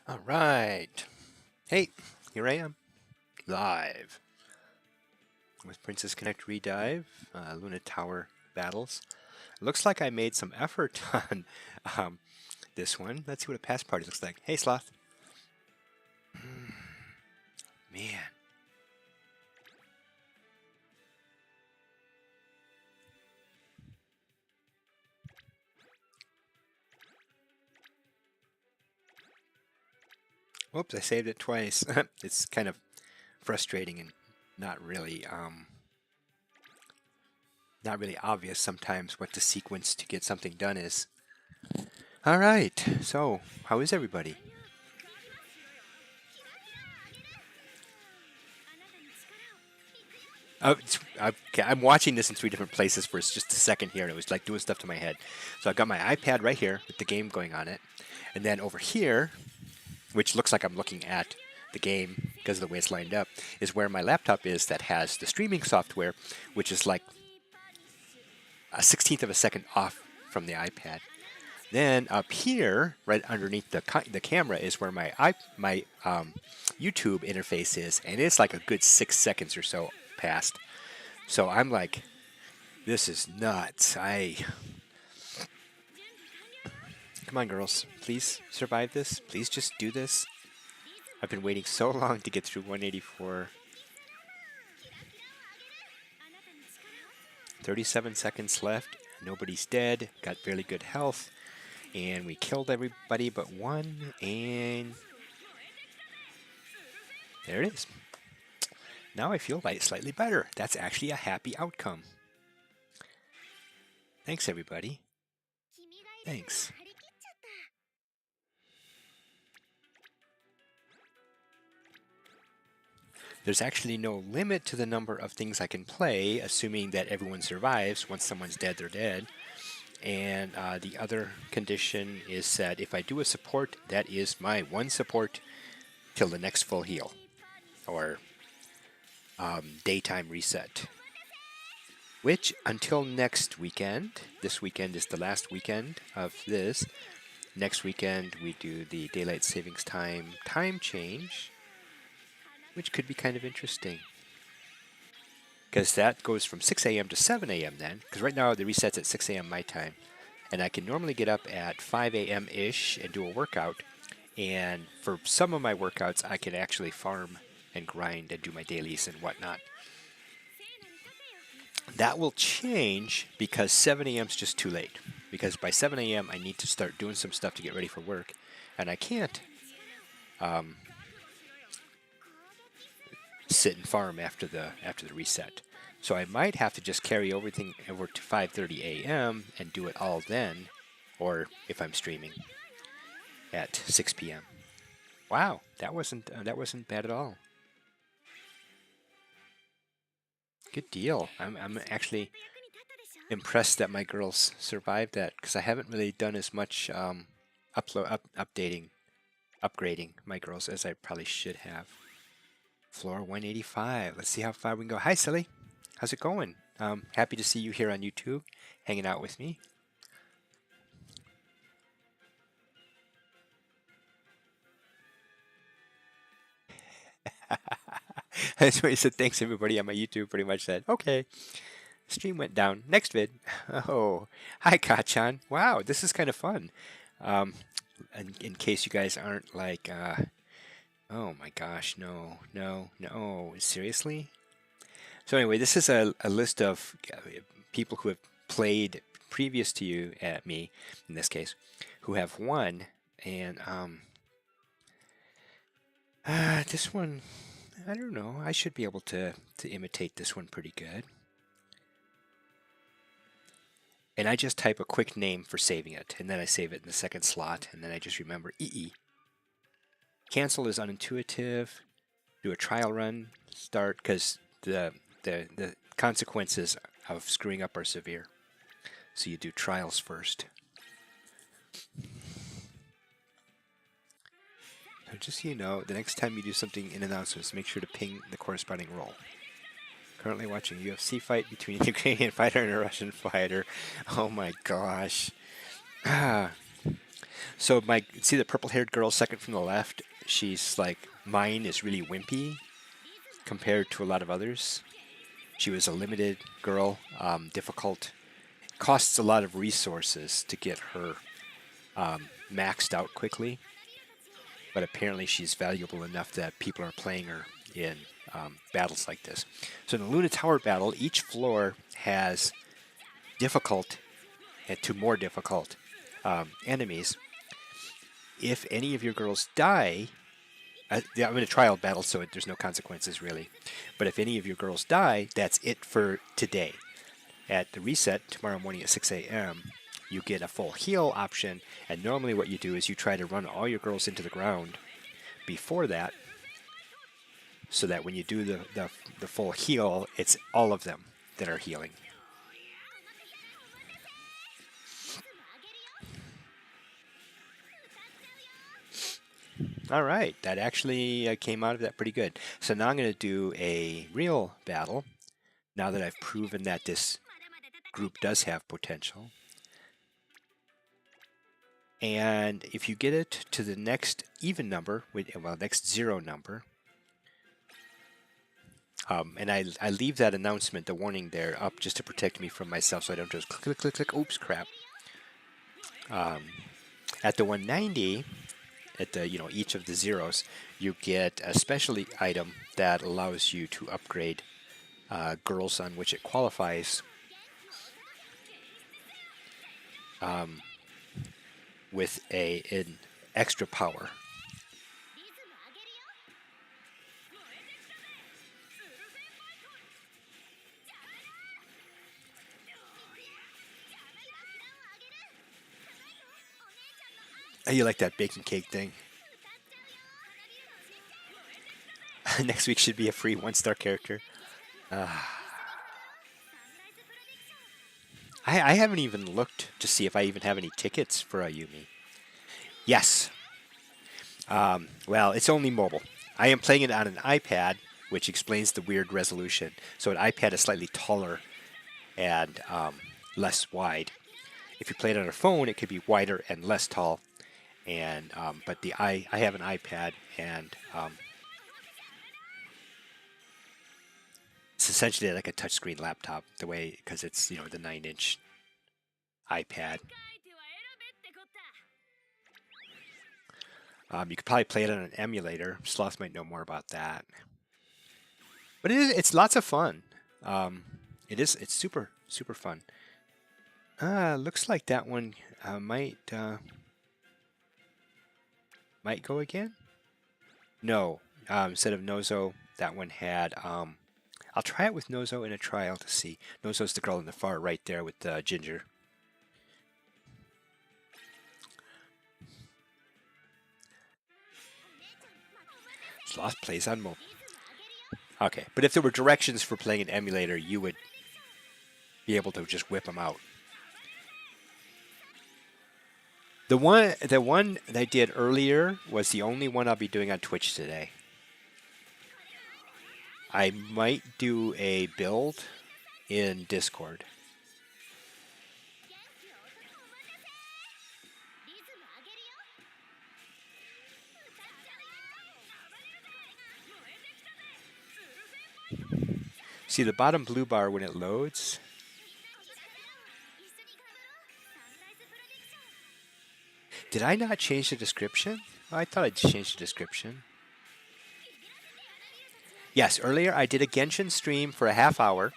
All right. Hey, here I am, live with Princess Connect Redive, Luna Tower Battles. Looks like I made some effort on this one. Let's see what a past party looks like. Hey, Sloth. Man. Whoops, I saved it twice. It's kind of frustrating and not really obvious sometimes what the sequence to get something done is. All right. So, how is everybody? Okay, I'm watching this in 3 different places for just a second here, and it was like doing stuff to my head. So I've got my iPad right here with the game going on it, and then over here, which looks like I'm looking at the game because of the way it's lined up, is where my laptop is that has the streaming software, which is like a 16th of a second off from the iPad. Then up here, right underneath the camera, is where my YouTube interface is, and it's like a good 6 seconds or so past. So I'm like, this is nuts. Come on, girls. Please survive this. Please just do this. I've been waiting so long to get through 184. 37 seconds left. Nobody's dead. Got fairly good health. And we killed everybody but one. And there it is. Now I feel like slightly better. That's actually a happy outcome. Thanks, everybody. Thanks. There's actually no limit to the number of things I can play, assuming that everyone survives. Once someone's dead, they're dead. And the other condition is that if I do a support, that is my one support till the next full heal, or daytime reset. Which, until next weekend, this weekend is the last weekend of this. Next weekend, we do the daylight savings time change, which could be kind of interesting. Because that goes from 6 a.m. to 7 a.m. then, because right now the reset's at 6 a.m. my time. And I can normally get up at 5 a.m.-ish and do a workout. And for some of my workouts, I can actually farm and grind and do my dailies and whatnot. That will change because 7 a.m. is just too late. Because by 7 a.m. I need to start doing some stuff to get ready for work. And I can't sit and farm after the reset. So I might have to just carry everything over to 5:30 a.m. and do it all then, or if I'm streaming at 6 p.m. Wow, that wasn't bad at all. Good deal. I'm actually impressed that my girls survived that, because I haven't really done as much upgrading my girls as I probably should have. Floor 185. Let's see how far we can go. Hi, Silly. How's it going? Happy to see you here on YouTube, hanging out with me. That's what he said. Thanks, everybody on my YouTube. Pretty much said, okay. Stream went down. Next vid. Oh, hi, Kachan. Wow, this is kind of fun. In case you guys aren't like, oh my gosh, no. Seriously? So anyway, this is a list of people who have played previous to you, at me, in this case, who have won. And this one, I don't know. I should be able to imitate this one pretty good. And I just type a quick name for saving it, and then I save it in the second slot, and then I just remember EE. Cancel is unintuitive. Do a trial run. Start, because the consequences of screwing up are severe. So you do trials first. So just so you know, the next time you do something in announcements, make sure to ping the corresponding role. Currently watching a UFC fight between a Ukrainian fighter and a Russian fighter. Oh my gosh. So my see the purple-haired girl second from the left. She's like mine is really wimpy compared to a lot of others. She was a limited girl, difficult. Costs a lot of resources to get her maxed out quickly, but apparently she's valuable enough that people are playing her in battles like this. So in the Luna Tower battle, each floor has difficult and to more difficult enemies. If any of your girls die, I'm in a trial battle, so there's no consequences really. But if any of your girls die, that's it for today. At the reset tomorrow morning at 6 a.m., you get a full heal option, and normally what you do is you try to run all your girls into the ground before that, so that when you do the full heal, it's all of them that are healing. All right, that actually came out of that pretty good. So now I'm going to do a real battle, now that I've proven that this group does have potential. And if you get it to the next even number, well, next zero number, and I leave that announcement, the warning there, up just to protect me from myself, so I don't just click, click, click, click, oops, crap. At the 190, at the each of the zeros, you get a special item that allows you to upgrade girls on which it qualifies with an extra power. You like that baking cake thing? Next week should be a free 1-star character. I haven't even looked to see if I even have any tickets for Ayumi. Yes. Well, it's only mobile. I am playing it on an iPad, which explains the weird resolution. So an iPad is slightly taller and less wide. If you play it on a phone, it could be wider and less tall. And but I have an iPad, and it's essentially like a touchscreen laptop, the way, because it's the 9-inch iPad. You could probably play it on an emulator. Sloth might know more about that. But it's lots of fun. It's super fun. Looks like that one might go again. No, instead of Nozo, that one had. I'll try it with Nozo in a trial to see. Nozo's the girl in the far right there with Ginger. Sloth plays on mobile. Okay, but if there were directions for playing an emulator, you would be able to just whip them out. The one that I did earlier was the only one I'll be doing on Twitch today. I might do a build in Discord. See the bottom blue bar when it loads? Did I not change the description? Oh, I thought I changed the description. Yes, earlier I did a Genshin stream for a half hour.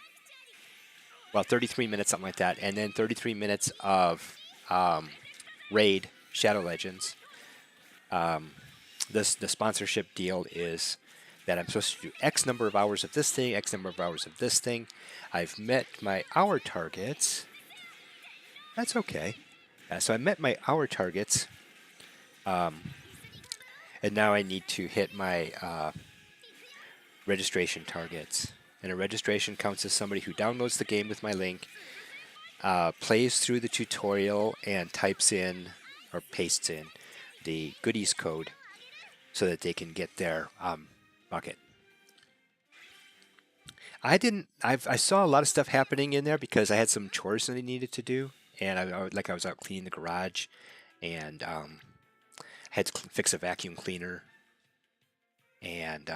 Well, 33 minutes, something like that. And then 33 minutes of Raid Shadow Legends. The sponsorship deal is that I'm supposed to do X number of hours of this thing, X number of hours of this thing. I've met my hour targets. That's okay. So I met my hour targets. And now I need to hit my registration targets. And a registration counts as somebody who downloads the game with my link, plays through the tutorial, and types in or pastes in the goodies code so that they can get their bucket. I saw a lot of stuff happening in there because I had some chores that I needed to do, and I was out cleaning the garage, and had to fix a vacuum cleaner, and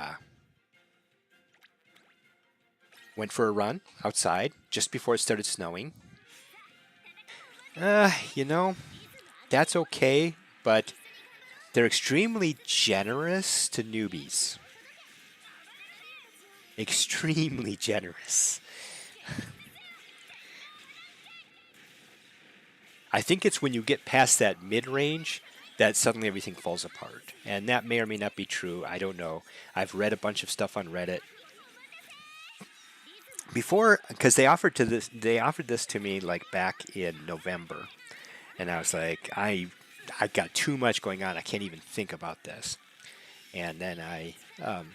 went for a run outside just before it started snowing. You know, that's okay, but they're extremely generous to newbies. Extremely generous. I think it's when you get past that mid-range that suddenly everything falls apart. And that may or may not be true. I don't know. I've read a bunch of stuff on Reddit. Before, because they offered this to me like back in November. And I was like, I got too much going on. I can't even think about this. And then I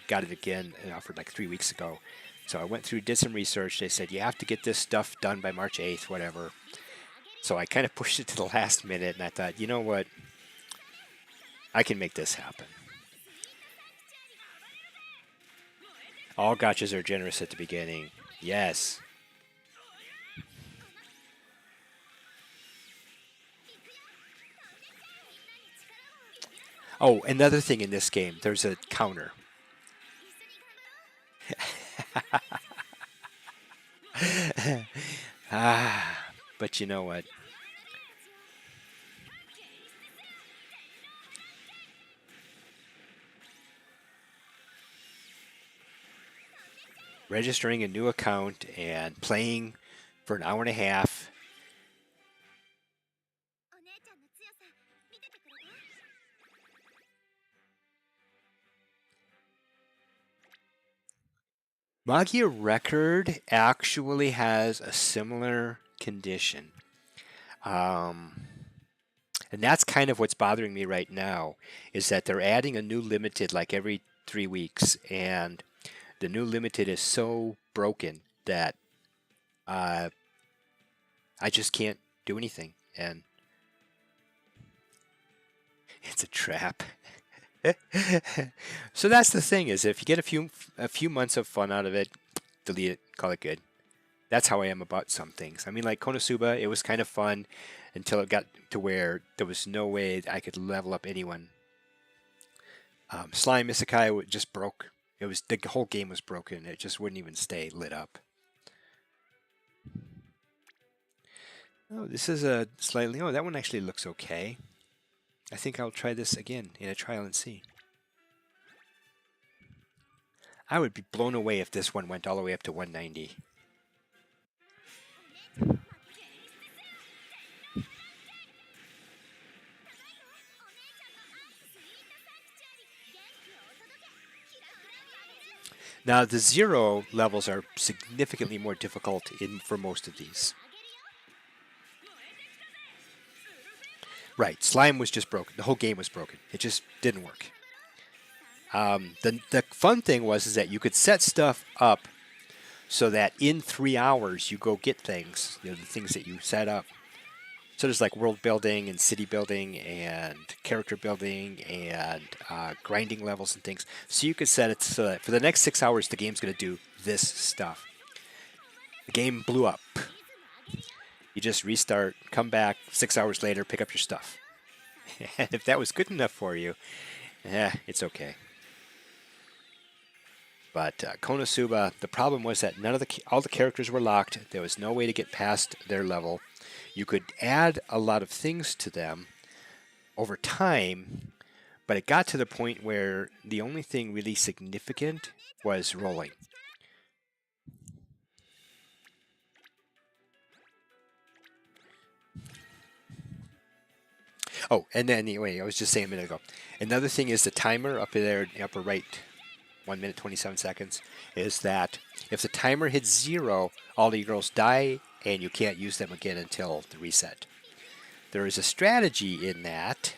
got it again and offered like 3 weeks ago. So I went through, did some research. They said, you have to get this stuff done by March 8th, whatever. So I kind of pushed it to the last minute, and I thought, you know what? I can make this happen. All gotchas are generous at the beginning. Yes. Oh, another thing in this game, there's a counter. But you know what? Registering a new account and playing for an hour and a half. Magia Record actually has a similar condition. And that's kind of what's bothering me right now, is that they're adding a new limited like every 3 weeks, and the new limited is so broken that I just can't do anything, and it's a trap. So that's the thing, is if you get a few months of fun out of it, delete it, call it good. That's how I am about some things. I mean, like Konosuba, it was kind of fun until it got to where there was no way I could level up anyone. Slime Isekai just broke. It was, the whole game was broken. It just wouldn't even stay lit up. Oh, this is a slightly. Oh, that one actually looks okay. I think I'll try this again in a trial and see. I would be blown away if this one went all the way up to 190. Now, the 0 levels are significantly more difficult for most of these. Right, Slime was just broken. The whole game was broken. It just didn't work. The fun thing is that you could set stuff up so that in 3 hours you go get things, the things that you set up. So there's like world building and city building and character building and grinding levels and things. So you could set it so that for the next 6 hours the game's going to do this stuff. The game blew up. You just restart, come back 6 hours later, pick up your stuff. And if that was good enough for you, it's okay. But Konosuba, the problem was that all the characters were locked. There was no way to get past their level. You could add a lot of things to them over time, but it got to the point where the only thing really significant was rolling. Oh, and then anyway, I was just saying a minute ago. Another thing is the timer up there in the upper right, 1 minute 27 seconds, is that if the timer hits 0, all the girls die and you can't use them again until the reset. There is a strategy in that,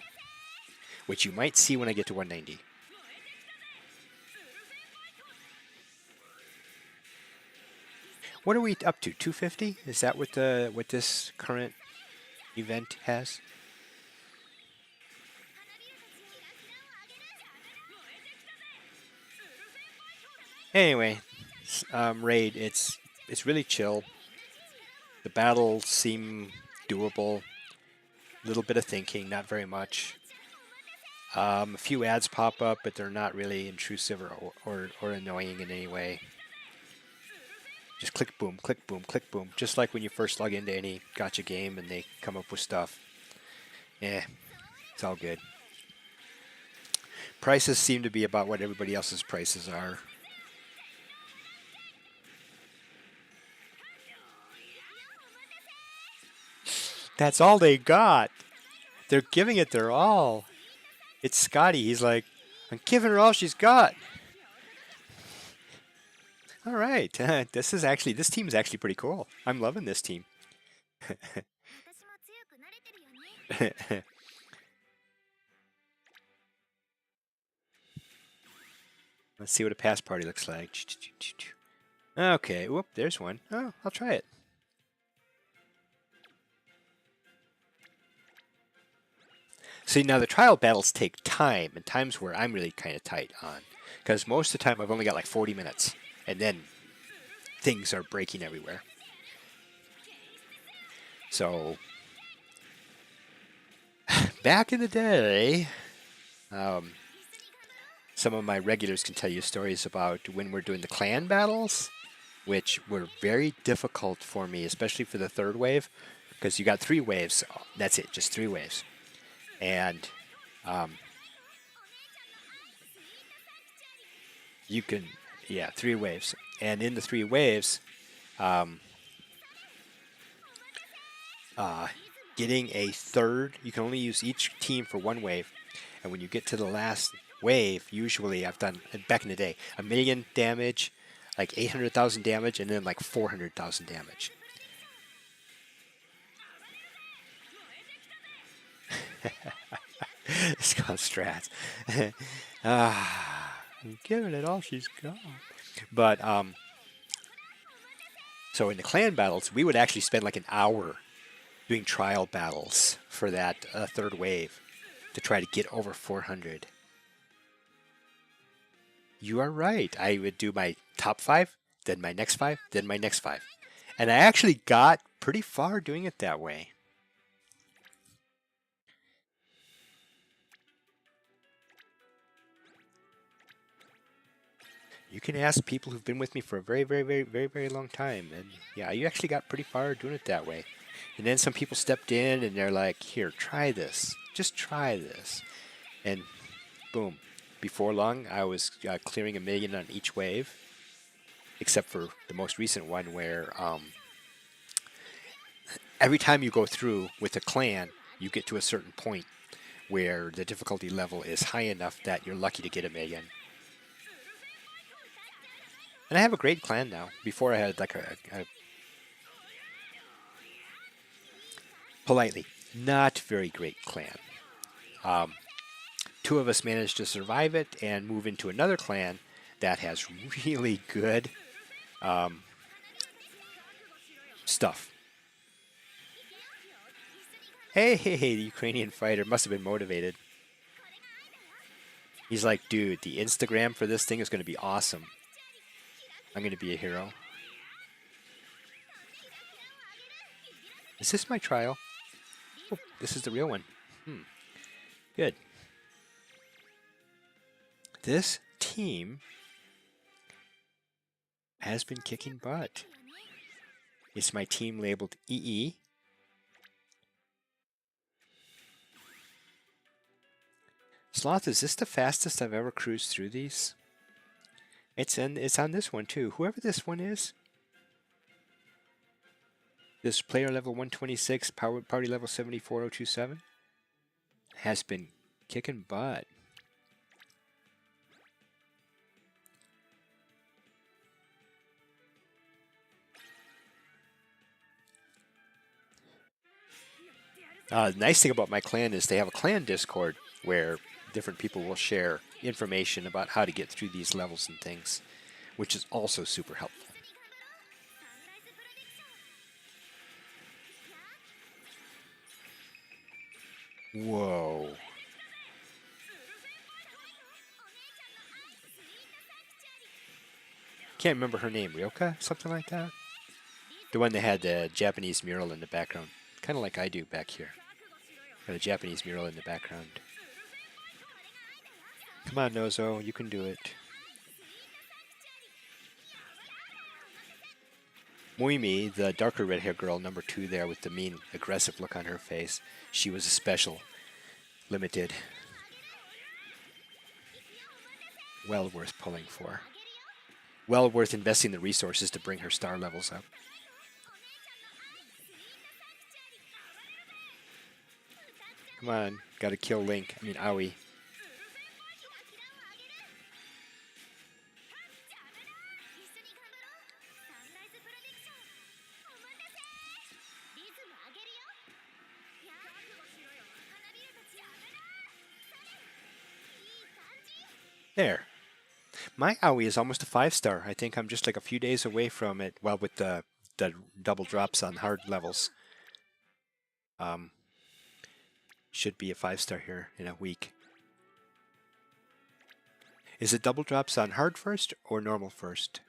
which you might see when I get to 190. What are we up to? 250? Is that what this current event has? Anyway, raid. It's really chill. The battles seem doable. A little bit of thinking, not very much. A few ads pop up, but they're not really intrusive or annoying in any way. Just click, boom, click, boom, click, boom. Just like when you first log into any gacha game and they come up with stuff. Yeah, it's all good. Prices seem to be about what everybody else's prices are. That's all they got. They're giving it their all. It's Scotty. He's like, I'm giving her all she's got. All right. This team is actually pretty cool. I'm loving this team. Let's see what a pass party looks like. Okay. Whoop, there's one. Oh, I'll try it. See, now the trial battles take time, and times where I'm really kind of tight on. Because most of the time I've only got like 40 minutes, and then things are breaking everywhere. So, back in the day, some of my regulars can tell you stories about when we're doing the clan battles, which were very difficult for me, especially for the third wave, because you got 3 waves. That's it, just 3 waves. And you can, 3 waves. And in the 3 waves, getting a third, you can only use each team for 1 wave. And when you get to the last wave, usually I've done, back in the day, 1 million damage, like 800,000 damage, and then like 400,000 damage. It's called strats. I'm giving it all she's got. But, so in the clan battles, we would actually spend like an hour doing trial battles for that third wave to try to get over 400. You are right. I would do my top 5, then my next 5, then my next 5. And I actually got pretty far doing it that way. You can ask people who've been with me for a very, very, very, very, very long time. And yeah, you actually got pretty far doing it that way. And then some people stepped in and they're like, here, try this. Just try this. And boom. Before long, I was clearing 1 million on each wave. Except for the most recent one where every time you go through with a clan, you get to a certain point where the difficulty level is high enough that you're lucky to get 1 million. And I have a great clan now. Before I had like a politely, not very great clan. 2 of us managed to survive it and move into another clan that has really good stuff. Hey, the Ukrainian fighter must have been motivated. He's like, dude, the Instagram for this thing is going to be awesome. I'm going to be a hero. Is this my trial? Oh, this is the real one. Good. This team has been kicking butt. It's my team labeled EE. Sloth, is this the fastest I've ever cruised through these? It's on this one too. Whoever this one is. This player level 126, party level 74027 has been kicking butt. The nice thing about my clan is they have a clan Discord where different people will share information about how to get through these levels and things, which is also super helpful. Whoa. Can't remember her name. Ryoka? Something like that? The one that had the Japanese mural in the background. Kind of like I do back here. Got a Japanese mural in the background. Come on, Nozo, you can do it. Muimi, the darker red-haired girl, number 2 there with the mean, aggressive look on her face. She was a special, limited. Well worth pulling for. Well worth investing the resources to bring her star levels up. Come on, gotta kill Link. I mean, Aoi. There. My Aoi is almost a 5-star. I think I'm just like a few days away from it. Well, with the double drops on hard levels. Should be a 5-star here in a week. Is it double drops on hard first or normal first?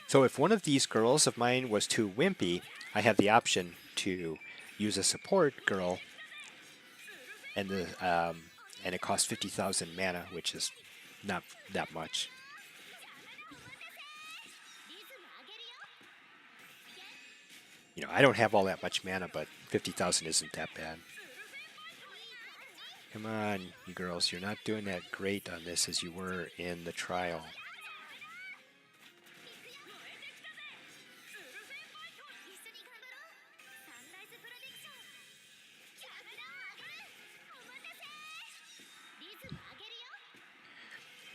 So if one of these girls of mine was too wimpy, I have the option to use a support girl, and it costs 50,000 mana, which is not that much. You know, I don't have all that much mana, but 50,000 isn't that bad. Come on, you girls, you're not doing that great on this as you were in the trial.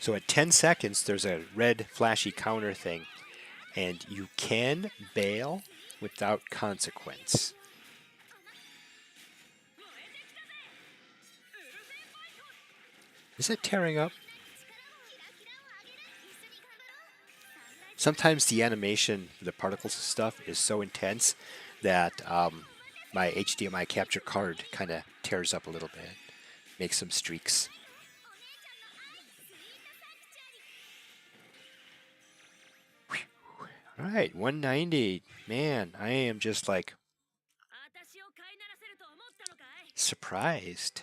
So at 10 seconds, there's a red flashy counter thing, and you can bail without consequence. Is it tearing up? Sometimes the animation, the particles stuff is so intense that my HDMI capture card kind of tears up a little bit, makes some streaks. All right, 190. Man, I am just like surprised.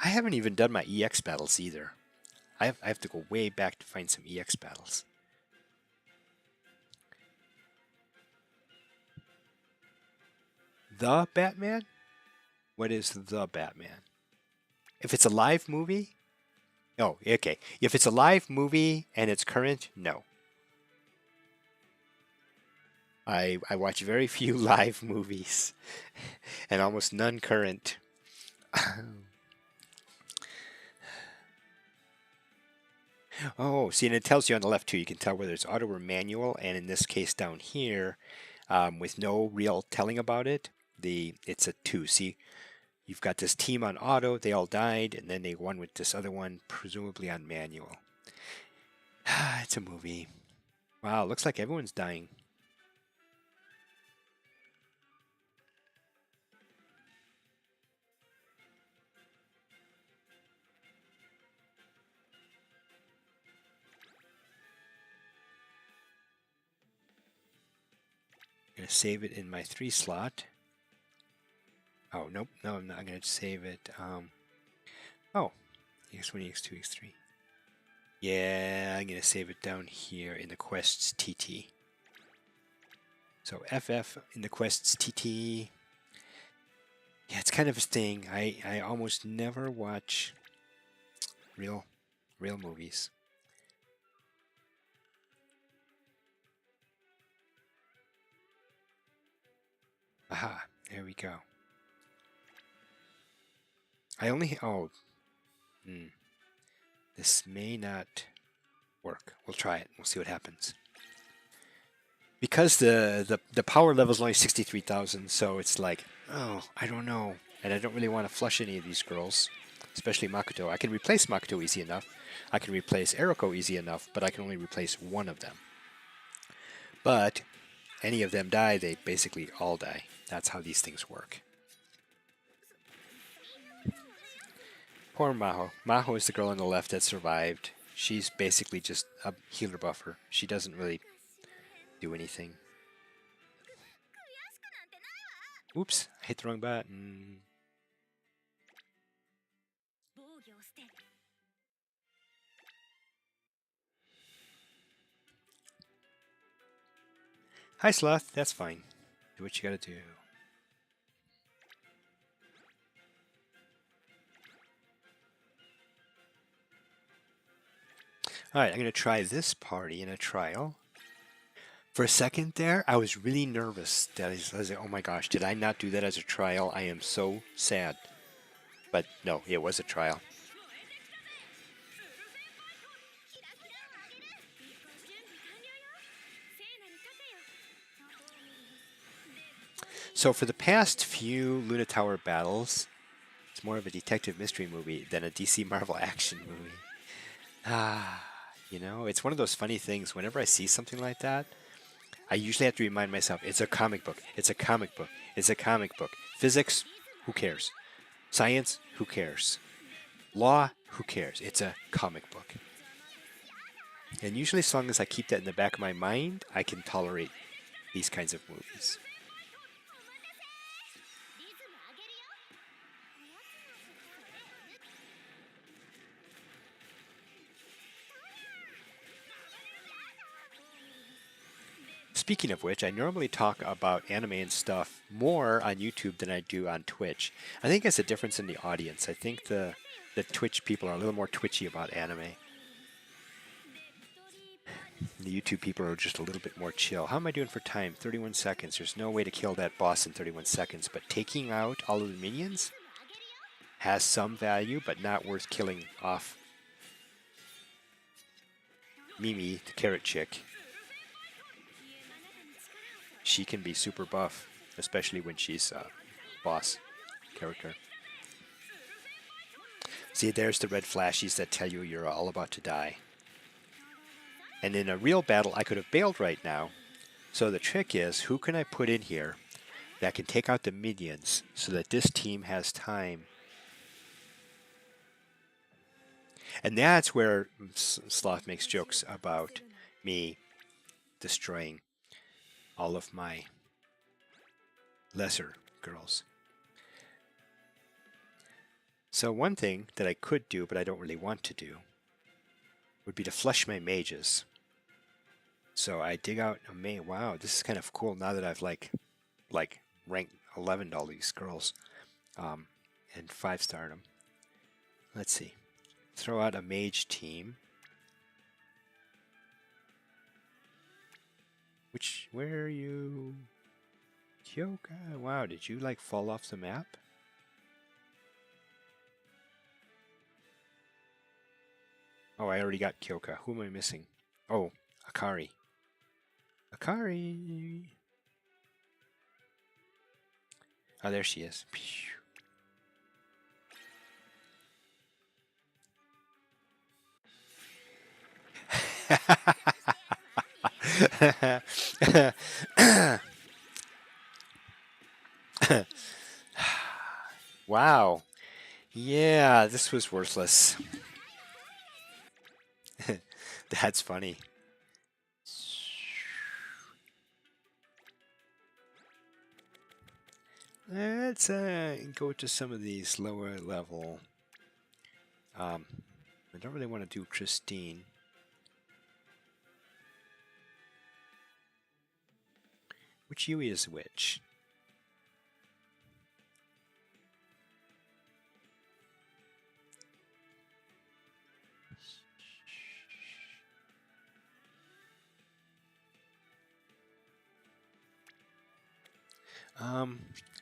I haven't even done my EX battles either. I have to go way back to find some EX battles. The Batman? What is the Batman? If it's a live movie? Oh, okay. If it's a live movie and it's current, no. I watch very few live movies and almost none current. Oh, see, and it tells you on the left too. You can tell whether it's auto or manual, and in this case down here, with no real telling about it, it's a 2. See, you've got this team on auto, they all died, and then they won with this other one, presumably on manual. It's a movie. Wow, looks like everyone's dying. I'm going to save it in my 3 slot. Oh, nope. No, I'm not going to save it. Oh, EX1, EX2, EX3. Yeah, I'm going to save it down here in the quests TT. So FF in the quests TT. Yeah, it's kind of a thing. I almost never watch real movies. Aha, there we go. This may not work. We'll try it. We'll see what happens. Because the power level is only 63,000, so it's like, oh, I don't know. And I don't really want to flush any of these girls, especially Makoto. I can replace Makoto easy enough. I can replace Eriko easy enough, but I can only replace one of them. But any of them die, they basically all die. That's how these things work. Poor Maho. Maho is the girl on the left that survived. She's basically just a healer buffer. She doesn't really do anything. Oops, I hit the wrong button. Hi, Sloth. That's fine. Do what you gotta do. Alright, I'm gonna try this party in a trial. For a second there, I was really nervous. I was like, oh my gosh, did I not do that as a trial? I am so sad. But no, it was a trial. So for the past few Luna Tower battles, it's more of a detective mystery movie than a DC Marvel action movie. You know, it's one of those funny things. Whenever I see something like that, I usually have to remind myself, it's a comic book. It's a comic book. It's a comic book. Physics, who cares? Science, who cares? Law, who cares? It's a comic book. And usually as long as I keep that in the back of my mind, I can tolerate these kinds of movies. Speaking of which, I normally talk about anime and stuff more on YouTube than I do on Twitch. I think it's a difference in the audience. I think the Twitch people are a little more twitchy about anime. The YouTube people are just a little bit more chill. How am I doing for time? 31 seconds. There's no way to kill that boss in 31 seconds, but taking out all of the minions has some value, but not worth killing off Mimi, the carrot chick. She can be super buff, especially when she's a boss character. See, there's the red flashies that tell you you're all about to die. And in a real battle, I could have bailed right now. So the trick is, who can I put in here that can take out the minions so that this team has time? And that's where Sloth makes jokes about me destroying all of my lesser girls. So one thing that I could do, but I don't really want to do, would be to flush my mages. So I dig out a mage. Wow, this is kind of cool now that I've like ranked 11 all these girls and 5-starred them. Let's see. Throw out a mage team. Where are you? Kyoka? Wow, did you like fall off the map? Oh, I already got Kyoka. Who am I missing? Oh, Akari. Akari! Oh, there she is. Wow. Yeah, this was worthless. That's funny. Let's go to some of these lower level. I don't really want to do Christine. Which Yui is which?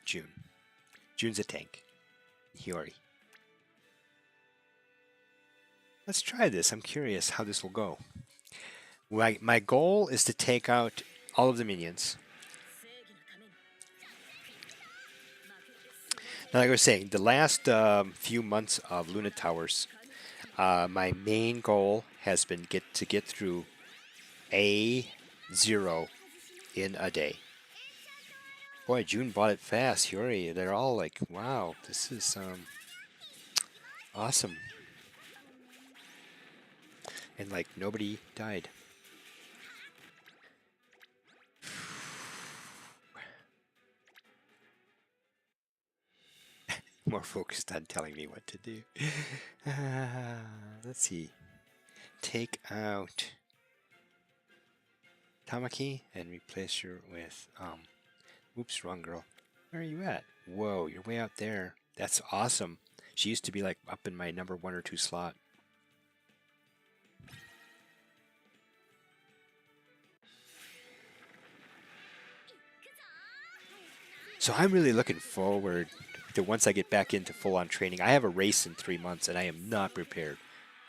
June. June's a tank. Hiyori. Let's try this. I'm curious how this will go. My goal is to take out all of the minions. Now, like I was saying, the last few months of Luna Towers, my main goal has been to get through A0 in a day. Boy, June bought it fast. Yuri, they're all like, wow, this is awesome. And like nobody died. More focused on telling me what to do. Let's see. Take out Tamaki and replace her with oops, wrong girl. Where are you at? Whoa, you're way out there. That's awesome. She used to be like up in my number 1 or 2 slot. So I'm really looking forward to once I get back into full-on training. I have a race in 3 months and I am not prepared.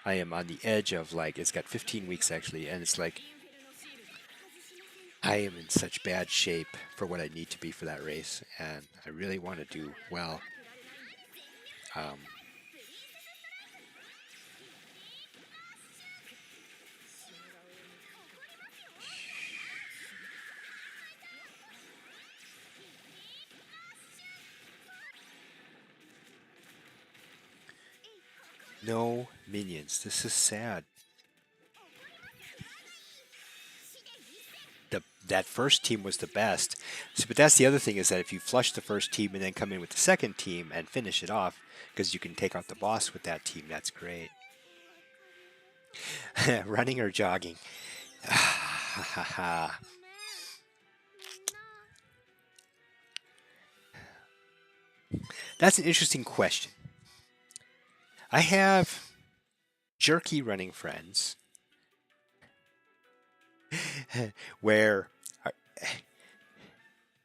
I am on the edge of like, it's got 15 weeks actually, and it's like, I am in such bad shape for what I need to be for that race, and I really want to do well. No minions. This is sad. That first team was the best. So, but that's the other thing is that if you flush the first team and then come in with the second team and finish it off, because you can take out the boss with that team, that's great. Running or jogging? That's an interesting question. I have jerky running friends where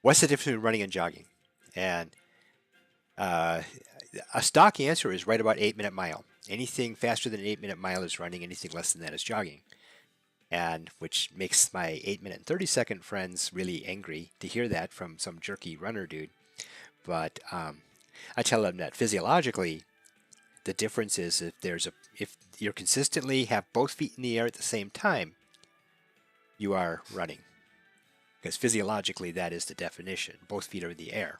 what's the difference between running and jogging? And a stock answer is right about 8-minute mile. Anything faster than an 8-minute mile is running. Anything less than that is jogging. And which makes my 8-minute and 30-second friends really angry to hear that from some jerky runner dude. But I tell them that physiologically, the difference is if you consistently have both feet in the air at the same time, you are running. Because physiologically, that is the definition. Both feet are in the air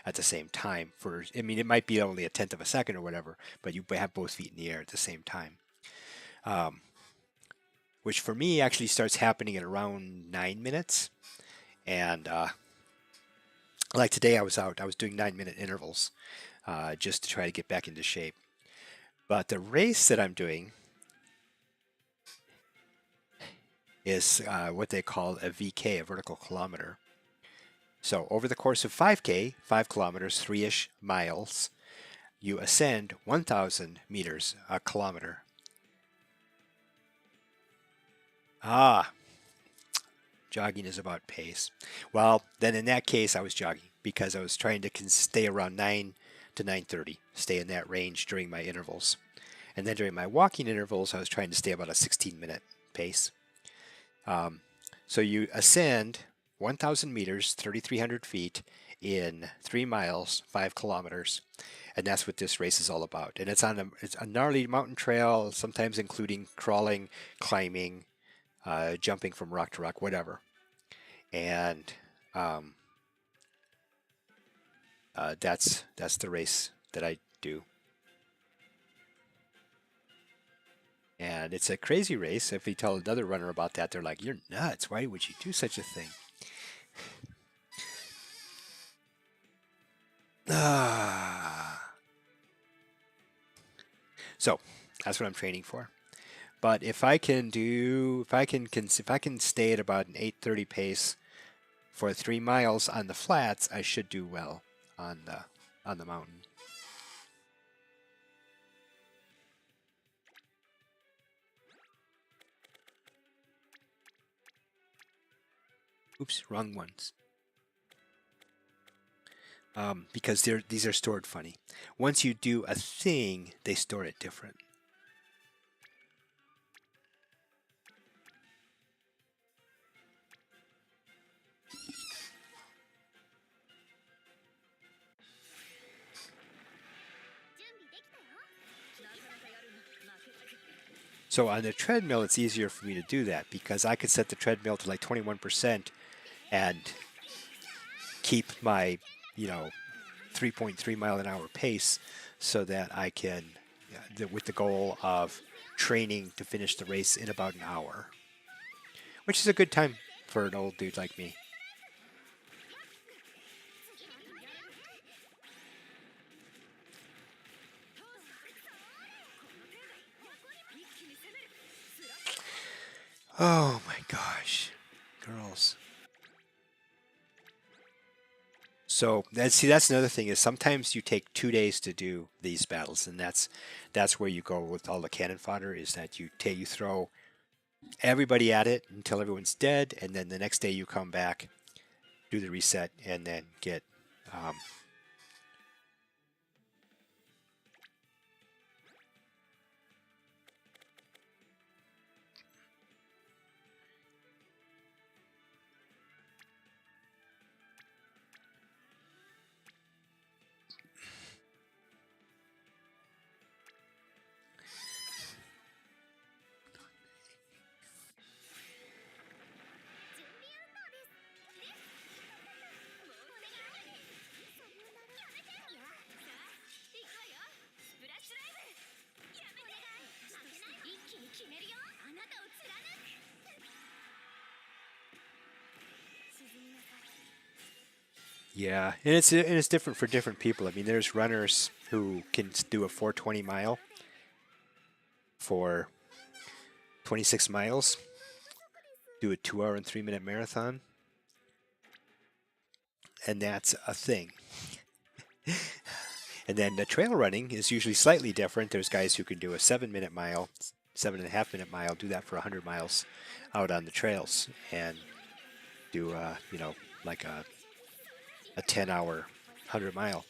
at the same time. I mean, it might be only a tenth of a second or whatever, but you have both feet in the air at the same time. Which for me actually starts happening at around 9 minutes. And like today, I was doing 9-minute intervals just to try to get back into shape. But the race that I'm doing is what they call a VK, a vertical kilometer. So over the course of 5K, 5 kilometers, 3-ish miles, you ascend 1,000 meters a kilometer. Jogging is about pace. Well, then in that case, I was jogging because I was trying to stay around 9 to 9:30, stay in that range during my intervals. And then during my walking intervals, I was trying to stay about a 16-minute pace. So you ascend 1,000 meters, 3,300 feet in 3 miles, 5 kilometers. And that's what this race is all about. And it's a gnarly mountain trail, sometimes including crawling, climbing, jumping from rock to rock, whatever. And that's the race that I do. And it's a crazy race. If you tell another runner about that, they're like, "You're nuts. Why would you do such a thing?" So that's what I'm training for. But if I can stay at about an 8:30 pace for 3 miles on the flats, I should do well on the mountain. Oops, wrong ones. Because these are stored funny. Once you do a thing, they store it different. So on the treadmill, it's easier for me to do that because I could set the treadmill to like 21% and keep my, you know, 3.3 mile an hour pace so that I can, with the goal of training to finish the race in about an hour, which is a good time for an old dude like me. Oh my gosh, girls. So that's another thing is sometimes you take 2 days to do these battles, and that's where you go with all the cannon fodder. Is that you throw everybody at it until everyone's dead, and then the next day you come back, do the reset, and then get. Um, yeah, and it's different for different people. I mean, there's runners who can do a 420 mile for 26 miles, do a 2 hour and 3 minute marathon, and that's a thing. And then the trail running is usually slightly different. There's guys who can do a 7 minute mile, 7.5 minute mile, do that for 100 miles out on the trails, and do you know, like a 10-hour 100 mile,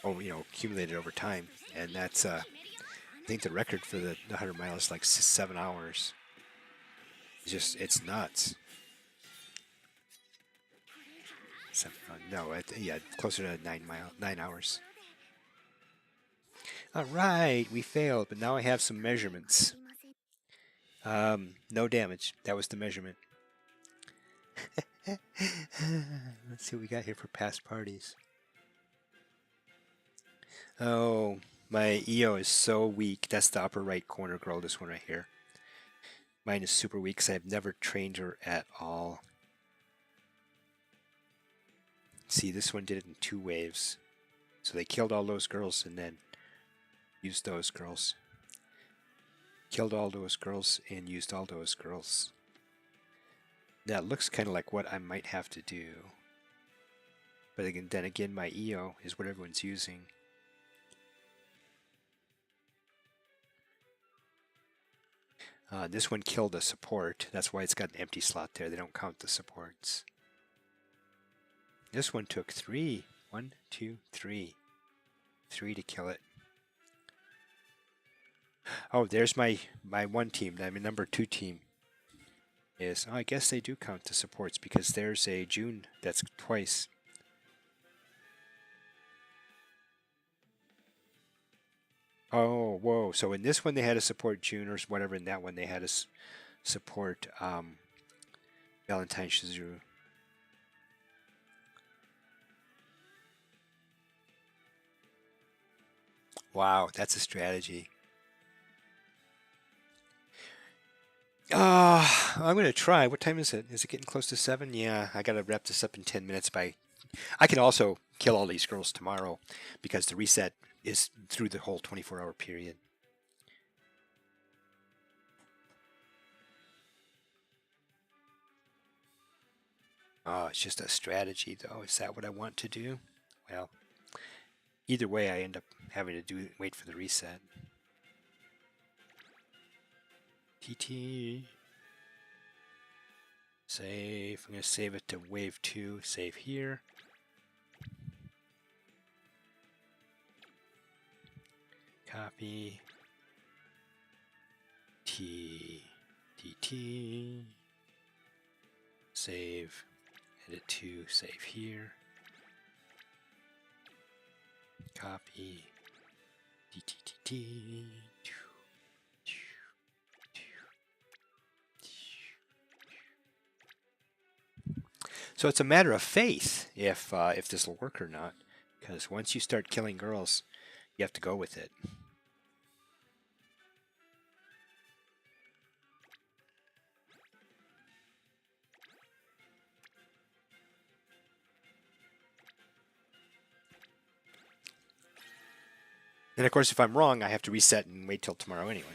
or you know, accumulated over time. And that's I think the record for the 100 miles is like 7 hours. It's nuts. No, yeah, closer to 9 hours. All right, we failed, but now I have some measurements. No damage. That was the measurement. Let's see what we got here for past parties. Oh, my EO is so weak. That's the upper right corner girl, this one right here. Mine is super weak because I've never trained her at all. See, this one did it in 2 waves. So they killed all those girls and then used those girls. Killed all those girls and used all those girls. That looks kind of like what I might have to do. But again, then again, my EO is what everyone's using. This one killed a support. That's why it's got an empty slot there. They don't count the supports. This one took 3. 1, 2, 3. 3 to kill it. Oh, there's my one team. My number 2 team is. Oh, I guess they do count the supports because there's a June that's twice. Oh, whoa. So in this one they had a support June or whatever. In that one they had a support Valentine Shizuru. Wow, that's a strategy. I'm going to try. What time is it? Is it getting close to 7? Yeah, I got to wrap this up in 10 minutes I can also kill all these girls tomorrow because the reset is through the whole 24-hour period. Oh, it's just a strategy, though. Is that what I want to do? Well, either way, I end up having to wait for the reset. TT. Save. I'm going to save it to wave 2. Save here. Copy. TT. Save. Edit to. Save here. Copy. TTTT. So it's a matter of faith if this will work or not. Because once you start killing girls, you have to go with it. And of course, if I'm wrong, I have to reset and wait till tomorrow anyway.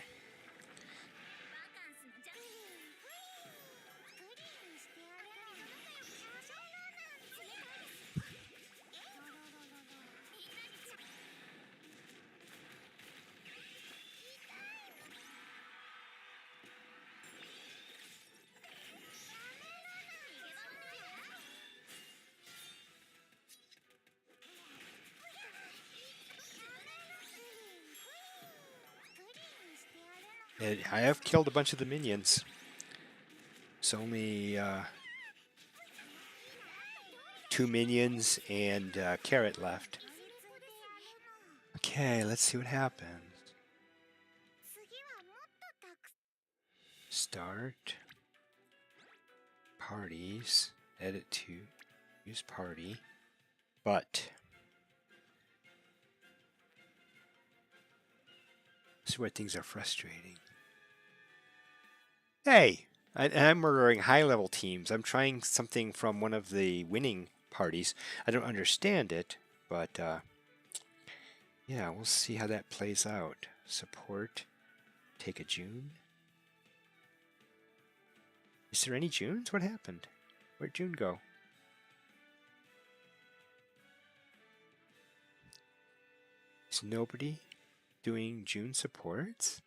And I have killed a bunch of the minions. It's only 2 minions and Carrot left. Okay, let's see what happens. Start. Parties. Edit to. Use party. But. This is where things are frustrating. Hey! I'm murdering high-level teams. I'm trying something from one of the winning parties. I don't understand it, but yeah, we'll see how that plays out. Support. Take a June. Is there any Junes? What happened? Where'd June go? Is nobody doing June supports?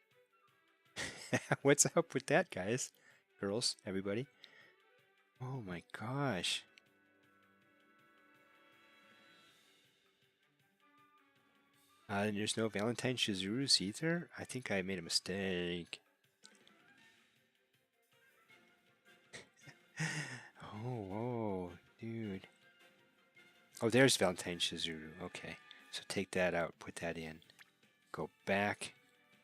What's up with that, guys? Girls, everybody? Oh my gosh. And there's no Valentine Shizurus either? I think I made a mistake. Oh, dude. Oh, there's Valentine Shizuru. Okay. So take that out, put that in. Go back,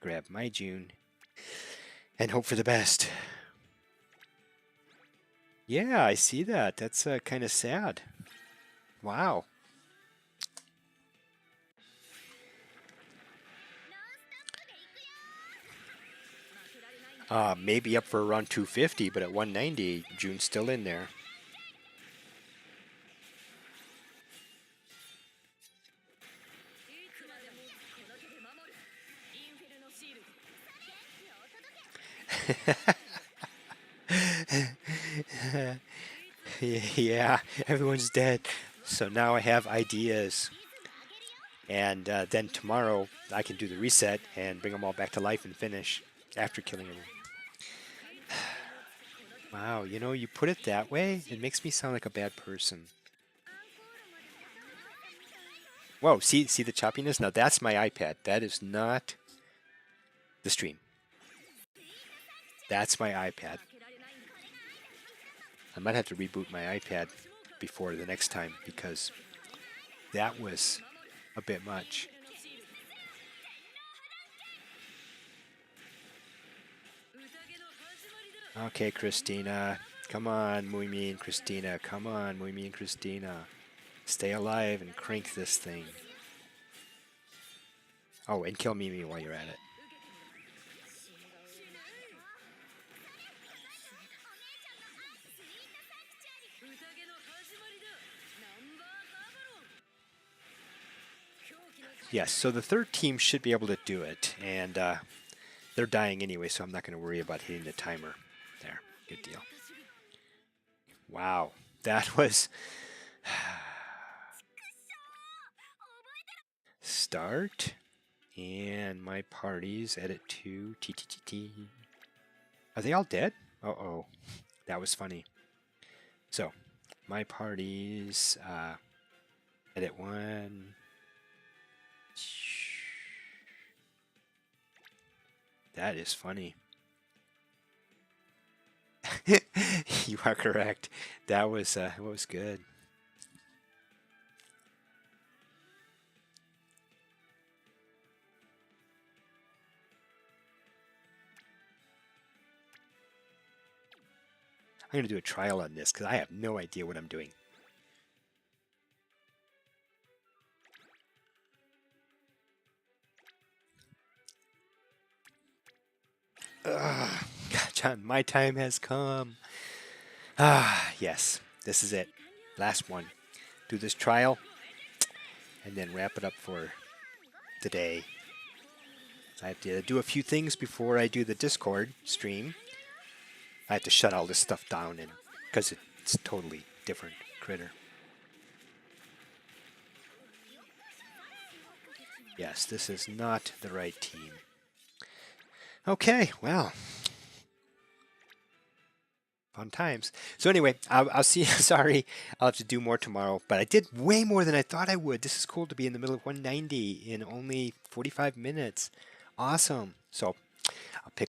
grab my June, and hope for the best. Yeah, I see that. That's kind of sad. Wow. Maybe up for around 250, but at 190, June's still in there. Yeah, everyone's dead. So now I have ideas. And then tomorrow I can do the reset and bring them all back to life and finish after killing them. Wow, you know, you put it that way, it makes me sound like a bad person. Whoa, see the choppiness? Now that's my iPad. That is not the stream. That's my iPad. I might have to reboot my iPad before the next time because that was a bit much. Okay, Christina. Come on, Muimi and Christina. Come on, Muimi and Christina. Stay alive and crank this thing. Oh, and kill Mimi while you're at it. Yes, so the third team should be able to do it, and they're dying anyway, so I'm not going to worry about hitting the timer. There, good deal. Wow, that was... Start, and my parties, edit to TTTT. Are they all dead? Uh-oh, that was funny. So, my parties, edit 1... That is funny. You are correct. That was good. I'm going to do a trial on this because I have no idea what I'm doing. Ugh. John, my time has come. Ah, yes, this is it. Last one. Do this trial and then wrap it up for today. I have to do a few things before I do the Discord stream. I have to shut all this stuff down and because it's totally different critter. Yes, this is not the right team. Okay, well, fun times. So anyway, I'll see you. Sorry, I'll have to do more tomorrow, but I did way more than I thought I would. This is cool to be in the middle of 190 in only 45 minutes. Awesome. So I'll pick